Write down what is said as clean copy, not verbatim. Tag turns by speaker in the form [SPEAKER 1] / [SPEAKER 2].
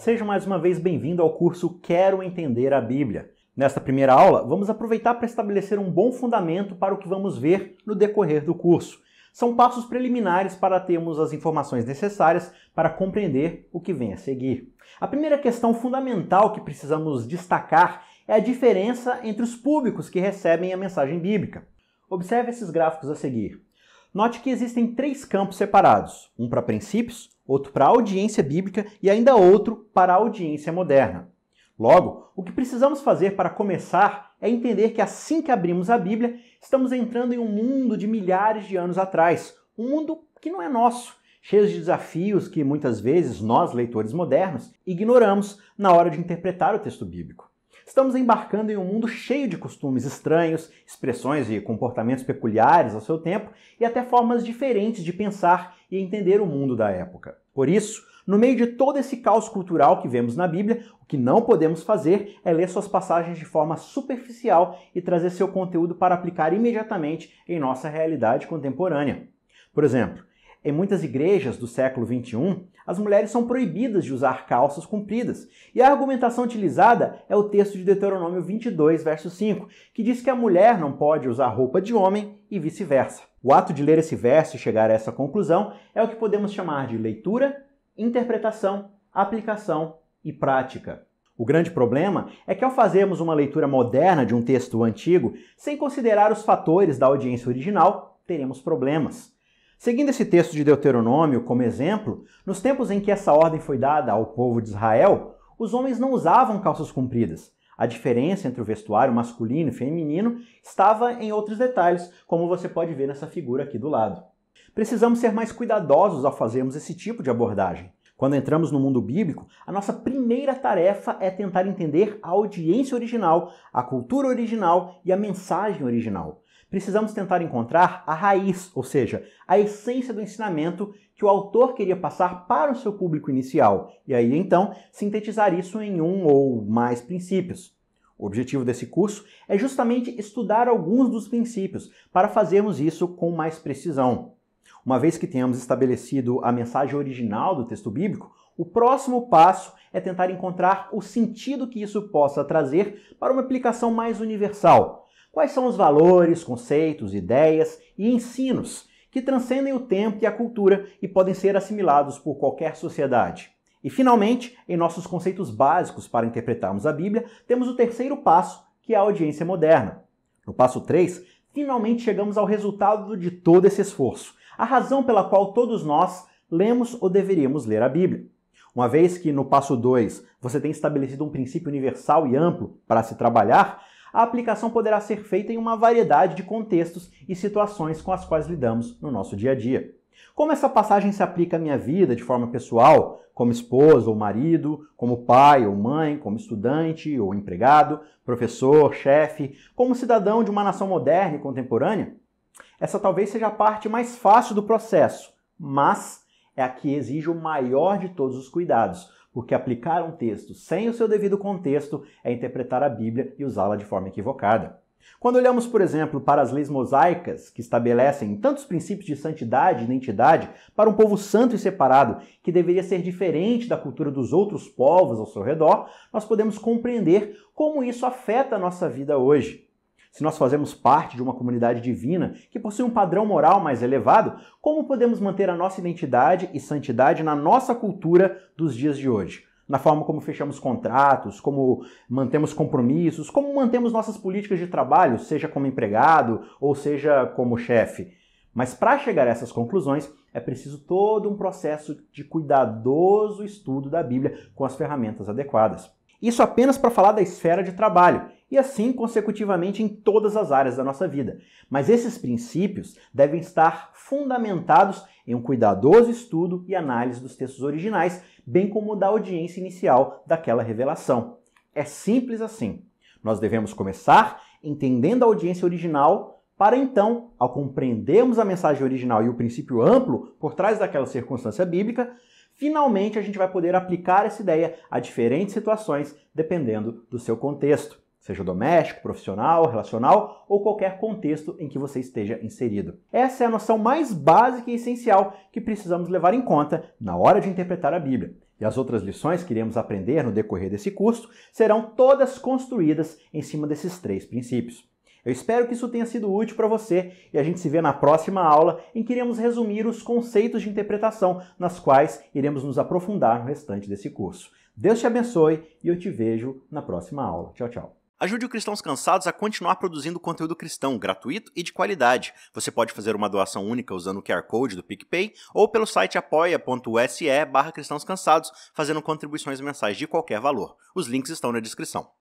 [SPEAKER 1] Seja mais uma vez bem-vindo ao curso Quero Entender a Bíblia. Nesta primeira aula, vamos aproveitar para estabelecer um bom fundamento para o que vamos ver no decorrer do curso. São passos preliminares para termos as informações necessárias para compreender o que vem a seguir. A primeira questão fundamental que precisamos destacar é a diferença entre os públicos que recebem a mensagem bíblica. Observe esses gráficos a seguir. Note que existem três campos separados, um para princípios, outro para a audiência bíblica e ainda outro para a audiência moderna. Logo, o que precisamos fazer para começar é entender que assim que abrimos a Bíblia, estamos entrando em um mundo de milhares de anos atrás, um mundo que não é nosso, cheio de desafios que muitas vezes nós, leitores modernos, ignoramos na hora de interpretar o texto bíblico. Estamos embarcando em um mundo cheio de costumes estranhos, expressões e comportamentos peculiares ao seu tempo e até formas diferentes de pensar e entender o mundo da época. Por isso, no meio de todo esse caos cultural que vemos na Bíblia, o que não podemos fazer é ler suas passagens de forma superficial e trazer seu conteúdo para aplicar imediatamente em nossa realidade contemporânea. Por exemplo, em muitas igrejas do século XXI, as mulheres são proibidas de usar calças compridas. E a argumentação utilizada é o texto de Deuteronômio 22, verso 5, que diz que a mulher não pode usar roupa de homem e vice-versa. O ato de ler esse verso e chegar a essa conclusão é o que podemos chamar de leitura, interpretação, aplicação e prática. O grande problema é que ao fazermos uma leitura moderna de um texto antigo, sem considerar os fatores da audiência original, teremos problemas. Seguindo esse texto de Deuteronômio como exemplo, nos tempos em que essa ordem foi dada ao povo de Israel, os homens não usavam calças compridas. A diferença entre o vestuário masculino e feminino estava em outros detalhes, como você pode ver nessa figura aqui do lado. Precisamos ser mais cuidadosos ao fazermos esse tipo de abordagem. Quando entramos no mundo bíblico, a nossa primeira tarefa é tentar entender a audiência original, a cultura original e a mensagem original. Precisamos tentar encontrar a raiz, ou seja, a essência do ensinamento que o autor queria passar para o seu público inicial, e aí então sintetizar isso em um ou mais princípios. O objetivo desse curso é justamente estudar alguns dos princípios para fazermos isso com mais precisão. Uma vez que tenhamos estabelecido a mensagem original do texto bíblico, o próximo passo é tentar encontrar o sentido que isso possa trazer para uma aplicação mais universal. Quais são os valores, conceitos, ideias e ensinos que transcendem o tempo e a cultura e podem ser assimilados por qualquer sociedade? E, finalmente, em nossos conceitos básicos para interpretarmos a Bíblia, temos o terceiro passo, que é a audiência moderna. No passo 3, finalmente chegamos ao resultado de todo esse esforço, a razão pela qual todos nós lemos ou deveríamos ler a Bíblia. Uma vez que no passo 2 você tem estabelecido um princípio universal e amplo para se trabalhar, a aplicação poderá ser feita em uma variedade de contextos e situações com as quais lidamos no nosso dia a dia. Como essa passagem se aplica à minha vida de forma pessoal, como esposa ou marido, como pai ou mãe, como estudante ou empregado, professor, chefe, como cidadão de uma nação moderna e contemporânea? Essa talvez seja a parte mais fácil do processo, mas é a que exige o maior de todos os cuidados, porque aplicar um texto sem o seu devido contexto é interpretar a Bíblia e usá-la de forma equivocada. Quando olhamos, por exemplo, para as leis mosaicas, que estabelecem tantos princípios de santidade e identidade para um povo santo e separado, que deveria ser diferente da cultura dos outros povos ao seu redor, nós podemos compreender como isso afeta a nossa vida hoje. Se nós fazemos parte de uma comunidade divina que possui um padrão moral mais elevado, como podemos manter a nossa identidade e santidade na nossa cultura dos dias de hoje? Na forma como fechamos contratos, como mantemos compromissos, como mantemos nossas políticas de trabalho, seja como empregado ou seja como chefe. Mas para chegar a essas conclusões, é preciso todo um processo de cuidadoso estudo da Bíblia com as ferramentas adequadas. Isso apenas para falar da esfera de trabalho, e assim consecutivamente em todas as áreas da nossa vida. Mas esses princípios devem estar fundamentados em um cuidadoso estudo e análise dos textos originais, bem como da audiência inicial daquela revelação. É simples assim. Nós devemos começar entendendo a audiência original para então, ao compreendermos a mensagem original e o princípio amplo por trás daquela circunstância bíblica, finalmente a gente vai poder aplicar essa ideia a diferentes situações, dependendo do seu contexto, seja doméstico, profissional, relacional ou qualquer contexto em que você esteja inserido. Essa é a noção mais básica e essencial que precisamos levar em conta na hora de interpretar a Bíblia. E as outras lições que iremos aprender no decorrer desse curso serão todas construídas em cima desses 3 princípios. Eu espero que isso tenha sido útil para você e a gente se vê na próxima aula em que iremos resumir os conceitos de interpretação nas quais iremos nos aprofundar no restante desse curso. Deus te abençoe e eu te vejo na próxima aula. Tchau, tchau. Ajude o Cristãos Cansados a continuar produzindo conteúdo cristão gratuito e de qualidade. Você pode fazer uma doação única usando o QR Code do PicPay ou pelo site apoia.se/cristãoscansados, fazendo contribuições mensais de qualquer valor. Os links estão na descrição.